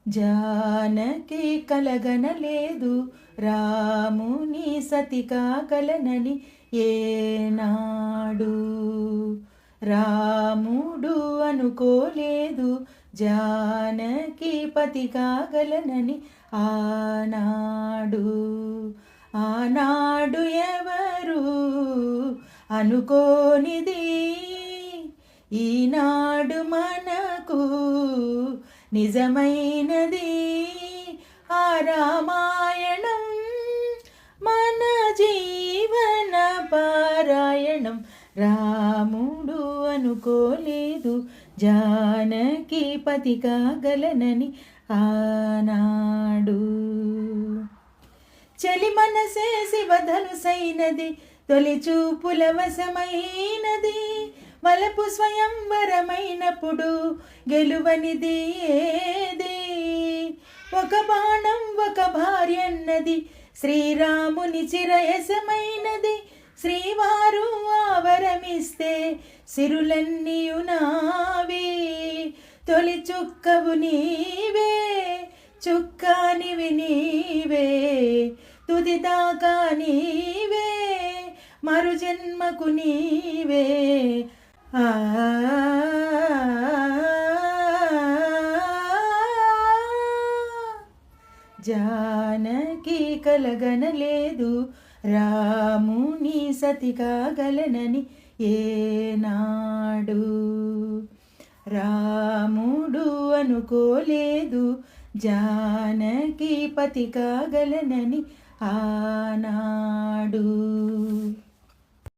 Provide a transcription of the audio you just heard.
జానకి కలగనలేదు రాముని సతి కాగలనని ఏనాడు. రాముడు అనుకోలేదు జానకి పతి కాగలనని ఆనాడు. ఆనాడు ఎవరు అనుకోనిది ఈనాడు మనకు నిజమైనది. ఆ రామాయణం మన జీవన పారాయణం. రాముడు అనుకోలేదు జానకి పతి కాగలనని ఆనాడు. చలి మనసే శివధనుసైనది తొలి చూపుల వశమైనది. వలపు స్వయంవరమైనప్పుడు గెలువనిది ఏది. ఒక బాణం ఒక భార్యన్నది శ్రీరాముని చిరయసమైనది. శ్రీవారు ఆవరమిస్తే సిరులన్నీయు నావే. తొలి చుక్కవు నీవే చుక్కానివి నీవే. తుది దాకా నీవే మరు జన్మకు నీవే. జానకి కలగనలేదు రాముని సతి కాగలనని ఏనాడు. రాముడు అనుకోలేదు జానకి పతి కాగలనని ఆనాడు.